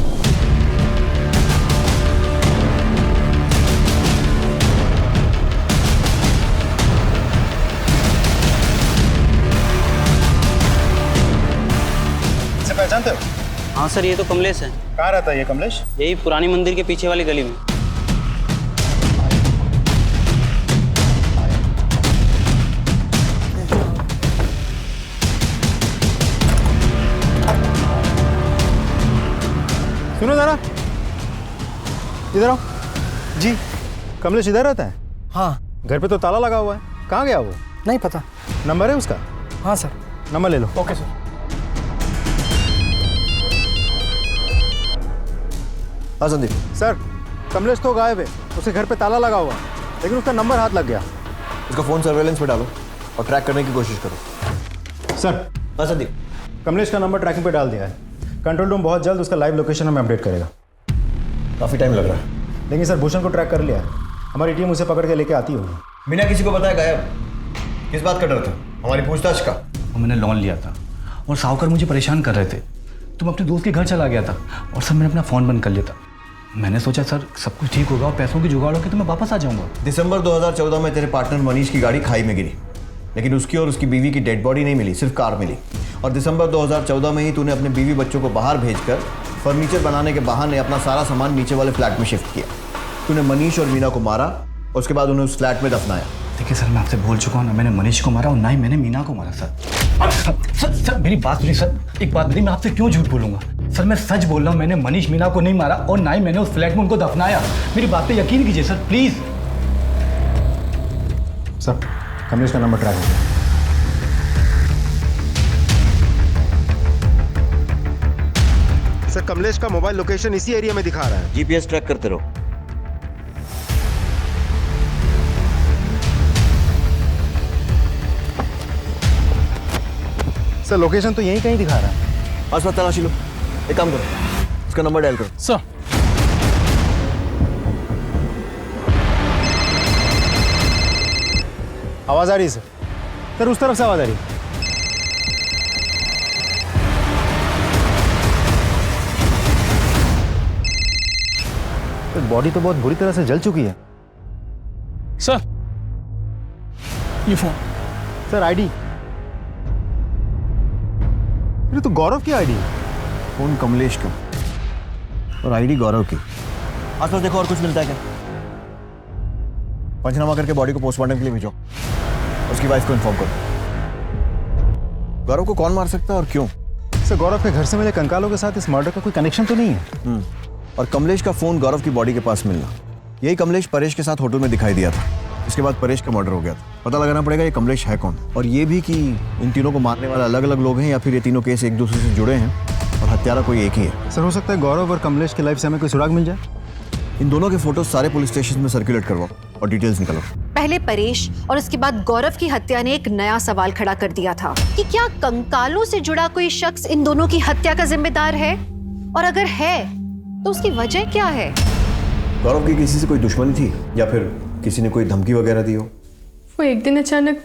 पहचानते हो? हाँ सर, ये तो कमलेश है। कहाँ रहता है ये कमलेश? यही पुरानी मंदिर के पीछे वाली गली में। सुनो जरा, इधर आओ। जी, कमलेश इधर रहता है? हाँ। घर पे तो ताला लगा हुआ है, कहाँ गया वो? नहीं पता। नंबर है उसका? हाँ सर। नंबर ले लो। Okay sir. हाँ संदीप। सर, कमलेश तो गायब है, उसके घर पे ताला लगा हुआ है, लेकिन उसका नंबर हाथ लग गया। उसका फोन सर्वेलेंस पे डालो और ट्रैक करने की कोशिश करो। सर। हाँ संदीप। कमलेश का नंबर ट्रैकिंग पे डाल दिया है। कंट्रोल रूम बहुत जल्द उसका लाइव लोकेशन हमें अपडेट करेगा। काफी टाइम लग रहा है, लेकिन सर भूषण को ट्रैक कर लिया है। हमारी टीम उसे पकड़ के लेके आती होगी। बिना किसी को बताया गायब। किस बात का डर था? हमारी पूछताछ का? वो मैंने लोन लिया था और साहूकार मुझे परेशान कर रहे थे, तो मैं अपने दोस्त के घर चला गया था और सर मैंने अपना फ़ोन बंद कर लिया था। मैंने सोचा सर सब कुछ ठीक होगा और पैसों की जुगाड़ होगी तो मैं वापस आ जाऊंगा। दिसंबर 2014 में तेरे पार्टनर मनीष की गाड़ी खाई में गिरी, लेकिन उसकी और उसकी बीवी की डेड बॉडी नहीं मिली, सिर्फ कार मिली। और दिसंबर 2014 में ही तूने अपने बीवी बच्चों को बाहर भेजकर फर्नीचर बनाने के बहाने अपना सारा सामान नीचे वाले फ्लैट में शिफ्ट किया। तूने मनीष और मीना को मारा और उसके बाद उन्हें उस फ्लैट में दफनाया। देखिए सर, मैं आपसे बोल चुका हूँ ना, मैंने मनीष को मारा और ना ही मैंने मीना को मारा सर। मेरी बात सुनिए सर, एक बात बताइए, मैं आपसे क्यों झूठ बोलूंगा सर? मैं सच बोल रहा हूँ, मैंने मनीष मीना को नहीं मारा और ना ही मैंने उस फ्लैट में उनको दफनाया। मेरी बात पे यकीन कीजिए सर, प्लीज। सर, कमलेश का नंबर ट्रैक हो गया। सर, कमलेश का मोबाइल लोकेशन इसी एरिया में दिखा रहा है। जीपीएस ट्रैक करते रहो। सर, लोकेशन तो यहीं कहीं दिखा रहा है। आसपास तलाशी लो। एक काम करो, उसका नंबर डायल करो। सर। आवाज आ रही है सर। सर, उस तरफ से आवाज आ रही है। बॉडी तो बहुत बुरी तरह से जल चुकी है। सर ये फोन। Sir ID. ये तो गौरव की आईडी है। फोन कमलेश का और आईडी गौरव की। आसपास देखो और कुछ मिलता है क्या? पंचनामा करके बॉडी को पोस्टमार्टम के लिए भेजो। उसकी वाइफ को इन्फॉर्म करो। गौरव को कौन मार सकता है और क्यों? सर गौरव के घर से मिले कंकालों के साथ इस मर्डर का कोई कनेक्शन तो नहीं है। और कमलेश का फोन गौरव की बॉडी के पास मिलना, यही कमलेश परेश के साथ होटल में दिखाई दिया था। इसके बाद परेश का मर्डर हो गया था। पता लगाना पड़ेगा ये कमलेश है कौन, और ये भी कि इन तीनों को मारने वाले अलग अलग लोग हैं या फिर ये तीनों केस एक दूसरे से जुड़े हैं और हत्यारा कोई एक ही है। सर हो सकता है गौरव और कमलेश की लाइफ से हमें कोई सुराग मिल जाए। इन दोनों के फोटो सारे पुलिस स्टेशन में सर्कुलेट करवाओ और डिटेल्स निकालो। पहले परेश और उसके बाद गौरव की हत्या ने एक नया सवाल खड़ा कर दिया था कि क्या कंकालों से जुड़ा कोई शख्स इन दोनों की हत्या का जिम्मेदार है, और अगर है तो उसकी वजह क्या है। गौरव की किसी से कोई दुश्मनी थी या फिर किसी ने कोई धमकी वगैरह दी हो? वो एक दिन अचानक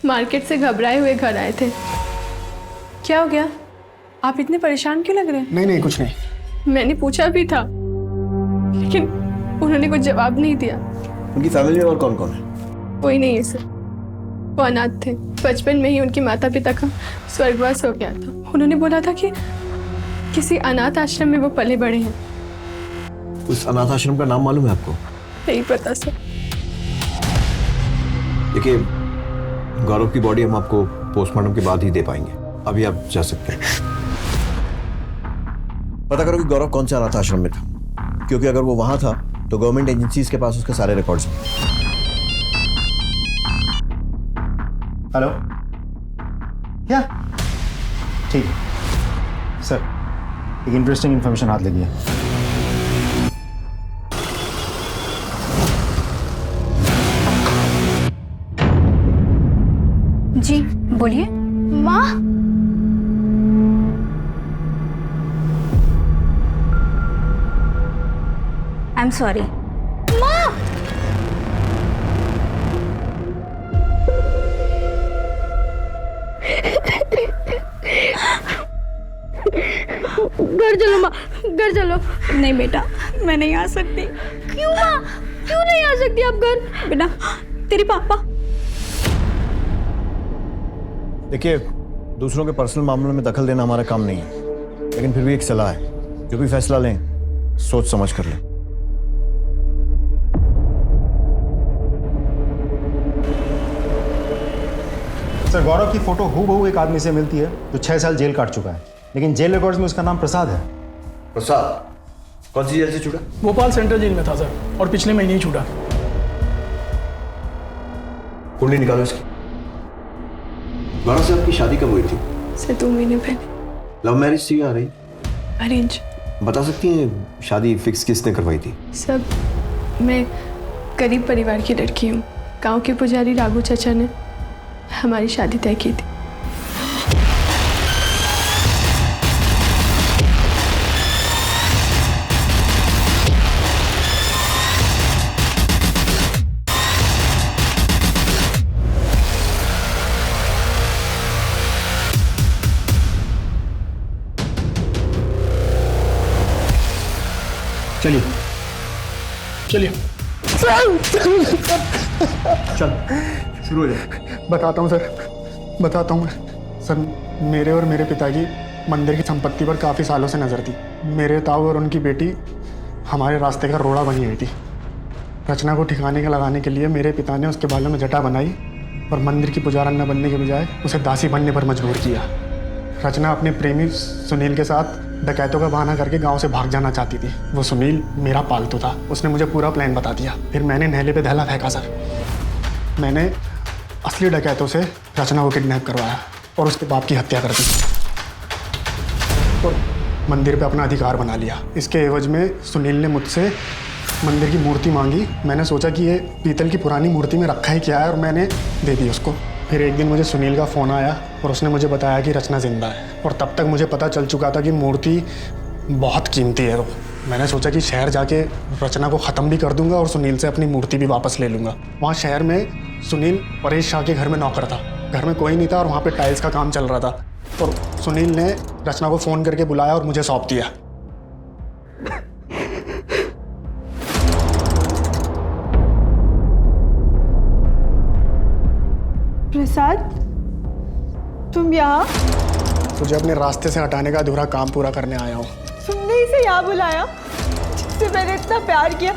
मार्केट से घबराए हुए घर आए थे। क्या हो गया, आप इतने परेशान क्यों लग रहे हैं? नहीं कुछ नहीं। मैंने पूछा भी था लेकिन उन्होंने कुछ जवाब नहीं दिया। उनकी फैमिली में और कौन कौन है? कोई नहीं है सर, वो अनाथ थे। बचपन में ही उनके माता पिता का स्वर्गवास हो गया था। उन्होंने बोला था कि किसी अनाथ आश्रम में वो पले बड़े हैं। उस अनाथ आश्रम का नाम मालूम है आपको? नहीं पता सर। देखिए गौरव की बॉडी हम आपको पोस्टमार्टम के बाद ही दे पाएंगे, अभी आप जा सकते हैं। पता करो कि गौरव कौन से अनाथ आश्रम में था, क्योंकि अगर वो वहां था तो गवर्नमेंट एजेंसीज के पास उसके सारे रिकॉर्ड्स हैं। हेलो, क्या? ठीक है सर, एक इंटरेस्टिंग इंफॉर्मेशन हाथ लगी है। जी बोलिए। माँ, आई एम सॉरी। माँ, घर चलो माँ, घर चलो। नहीं बेटा, मैं नहीं आ सकती। क्यों माँ, क्यों नहीं आ सकती आप घर? बेटा तेरे पापा। देखिए दूसरों के पर्सनल मामलों में दखल देना हमारा काम नहीं है, लेकिन फिर भी एक सलाह है, जो भी फैसला लें सोच समझ कर लें। सर गौरव की फोटो हूबहू एक आदमी से मिलती है जो 6 साल जेल काट चुका है, लेकिन जेल रिकॉर्ड्स में उसका नाम प्रसाद है। प्रसाद कौन सी जेल से छूटा? भोपाल सेंट्रल जेल में था सर, और पिछले महीने ही छूटा। कुंडली निकालो इसकी। गौरव से आपकी शादी कब हुई थी? से 2 महीने पहले। लव मैरिज थी या अरेंज? अरेंज। बता सकती हैं शादी फिक्स किसने करवाई थी? सब, मैं गरीब परिवार की लड़की हूँ। गांव के पुजारी राघु चाचा ने हमारी शादी तय की थी। चलिए चलिए चल शुरू हो जाए। बताता हूँ सर, बताता हूँ मैं। सर मेरे और मेरे पिता की मंदिर की संपत्ति पर काफ़ी सालों से नज़र थी। मेरे ताऊ और उनकी बेटी हमारे रास्ते का रोड़ा बनी हुई थी। रचना को ठिकाने का लगाने के लिए मेरे पिता ने उसके बालों में जटा बनाई और मंदिर की पुजारन न बनने के बजाय उसे दासी बनने पर मजबूर किया। रचना अपने प्रेमी सुनील के साथ डकैतों का बहाना करके गांव से भाग जाना चाहती थी। वो सुनील मेरा पालतू था, उसने मुझे पूरा प्लान बता दिया। फिर मैंने नहले पे दहला फेंका सर। मैंने असली डकैतों से रचना को किडनैप करवाया और उसके बाप की हत्या कर दी और मंदिर पे अपना अधिकार बना लिया। इसके एवज में सुनील ने मुझसे मंदिर की मूर्ति मांगी। मैंने सोचा कि ये पीतल की पुरानी मूर्ति में रखा ही क्या है, और मैंने दे दी उसको। फिर एक दिन मुझे सुनील का फ़ोन आया और उसने मुझे बताया कि रचना जिंदा है, और तब तक मुझे पता चल चुका था कि मूर्ति बहुत कीमती है। मैंने सोचा कि शहर जाके रचना को ख़त्म भी कर दूंगा और सुनील से अपनी मूर्ति भी वापस ले लूँगा। वहाँ शहर में सुनील परेश शाह के घर में नौकर था। घर में कोई नहीं था और वहाँ पे टाइल्स का काम चल रहा था, और सुनील ने रचना को फ़ोन करके बुलाया और मुझे सौंप दिया। प्रसाद, तुम यहाँ? तुझे अपने रास्ते से हटाने का अधूरा काम पूरा करने आया हूँ। तुमने इसे यहाँ बुलाया जिससे मैंने इतना प्यार किया?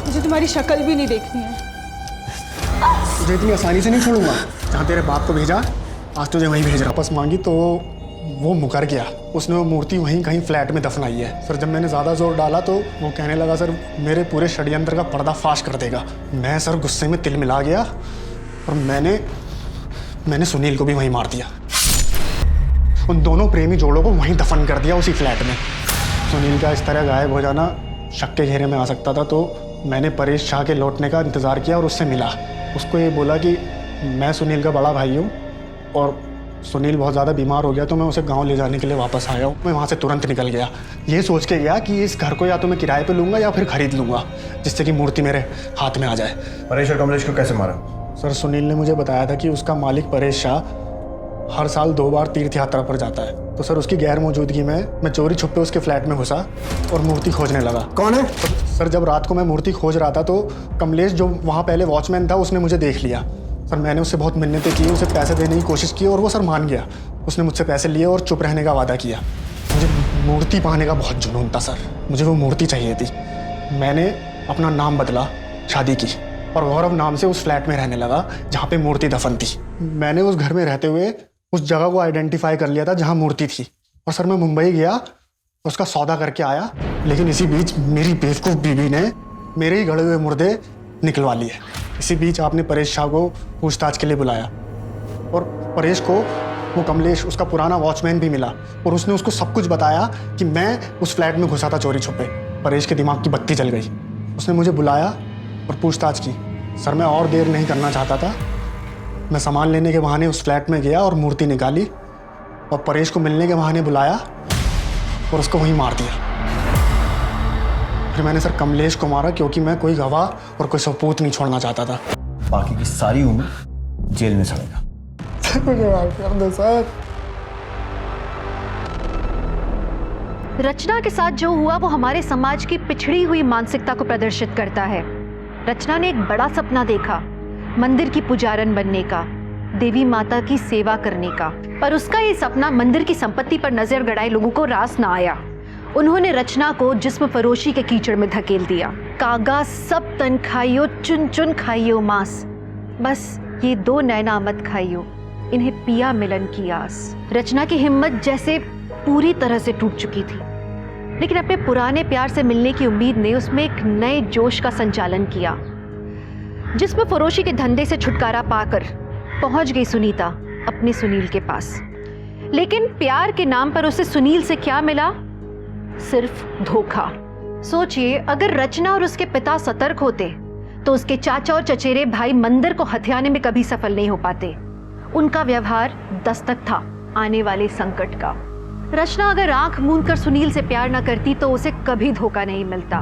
मुझे तुम्हारी शक्ल भी नहीं देखनी है। तुझे इतनी आसानी से नहीं छोड़ूंगा। जहाँ तेरे बाप को भेजा, आज तुझे वहीं भेज रहा। वापस मांगी तो वो मुकर गया। उसने वो मूर्ति वहीं कहीं फ्लैट में दफनाई है। सर जब मैंने ज़्यादा जोर डाला तो वो कहने लगा सर मेरे पूरे षड्यंत्र का पर्दाफाश कर देगा। मैं सर गुस्से में तिल मिला गया और मैंने सुनील को भी वहीं मार दिया। उन दोनों प्रेमी जोड़ों को वहीं दफन कर दिया उसी फ्लैट में। सुनील का इस तरह गायब हो जाना शक के घेरे में आ सकता था, तो मैंने परेश शाह के लौटने का इंतज़ार किया और उससे मिला। उसको ये बोला कि मैं सुनील का बड़ा भाई हूँ और सुनील बहुत ज़्यादा बीमार हो गया तो मैं उसे गांव ले जाने के लिए वापस आया हूँ। मैं वहाँ से तुरंत निकल गया, ये सोच के गया कि इस घर को या तो मैं किराए पे लूँगा या फिर खरीद लूँगा, जिससे कि मूर्ति मेरे हाथ में आ जाए। परेश और कमलेश को कैसे मारा? सर सुनील ने मुझे बताया था कि उसका मालिक परेश शाह हर साल 2 बार तीर्थ यात्रा पर जाता है, तो सर उसकी गैर मौजूदगी में मैं चोरी छुपे उसके फ्लैट में घुसा और मूर्ति खोजने लगा। कौन है? सर जब रात को मैं मूर्ति खोज रहा था तो कमलेश जो वहाँ पहले वॉचमैन था उसने मुझे देख लिया। सर मैंने उससे बहुत मिन्नतें की, उसे पैसे देने की कोशिश की और वो सर मान गया। उसने मुझसे पैसे लिए और चुप रहने का वादा किया। मुझे मूर्ति पाने का बहुत जुनून था सर, मुझे वो मूर्ति चाहिए थी। मैंने अपना नाम बदला, शादी की और गौरव नाम से उस फ्लैट में रहने लगा जहाँ पे मूर्ति दफन थी। मैंने उस घर में रहते हुए उस जगह को आइडेंटिफाई कर लिया था जहाँ मूर्ति थी और सर मैं मुंबई गया, उसका सौदा करके आया, लेकिन इसी बीच मेरी बेवकूफ़ बीवी ने मेरे ही गड़े हुए मुर्दे निकलवा लिए। इसी बीच आपने परेश शाह को पूछताछ के लिए बुलाया और परेश को वो कमलेश उसका पुराना वॉचमैन भी मिला और उसने उसको सब कुछ बताया कि मैं उस फ्लैट में घुसा था चोरी छुपे। परेश के दिमाग की बत्ती जल गई, उसने मुझे बुलाया और पूछताछ की। सर मैं और देर नहीं करना चाहता था, मैं सामान लेने के बहाने उस फ्लैट में गया और मूर्ति निकाली और परेश को मिलने के बहाने बुलाया और उसको वहीं मार दिया। फिर मैंने सर कमलेश को मारा क्योंकि मैं कोई गवाह और कोई सबूत नहीं छोड़ना चाहता था। बाकी की सारी उम्र जेल में सड़ेगा। मुझे माफ कर दो सर। रचना के साथ जो हुआ वो हमारे समाज की पिछड़ी हुई मानसिकता को प्रदर्शित करता है। रचना ने एक बड़ा सपना देखा, मंदिर की पुजारन बनने का, देवी माता की सेवा करने का, पर उसका ये सपना मंदिर की संपत्ति पर नजर गड़ाए लोगों को रास ना आया। उन्होंने रचना को जिस्म फरोशी के कीचड़ में धकेल दिया। कागा सब तन खाइयो, चुन चुन खाइयो मांस, बस ये 2 नैना मत खाइयो, इन्हें पिया मिलन की आस। रचना की हिम्मत जैसे पूरी तरह से टूट चुकी थी, लेकिन अपने पुराने प्यार से मिलने की उम्मीद ने उसमें एक नए जोश का संचालन किया। जिस्म फरोशी के धंधे से छुटकारा पाकर पहुंच गई सुनीता अपने सुनील के पास, लेकिन प्यार के नाम पर उसे सुनील से क्या मिला? सिर्फ धोखा। सोचिए, अगर रचना और उसके पिता सतर्क होते तो उसके चाचा और चचेरे भाई मंदिर को हथियाने में कभी सफल नहीं हो पाते। उनका व्यवहार दस्तक था आने वाले संकट का। रचना अगर आंख मूंद कर सुनील से प्यार न करती तो उसे कभी धोखा नहीं मिलता।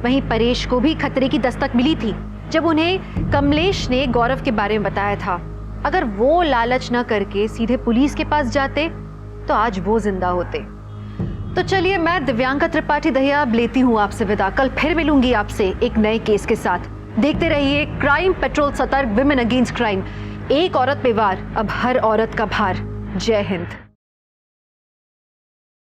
वहीं परेश को भी खतरे की दस्तक मिली थी जब उन्हें कमलेश ने गौरव के बारे में बताया था। अगर वो लालच न करके सीधे पुलिस के पास जाते तो आज वो जिंदा होते। तो चलिए, मैं दिव्यांका त्रिपाठी दहिया अब लेती हूँ आपसे विदा। कल फिर मिलूंगी आपसे एक नए केस के साथ। देखते रहिए क्राइम पेट्रोल सतर्क, विमेन अगेंस्ट क्राइम। एक औरत पे वार, अब हर औरत का भार। जय हिंद।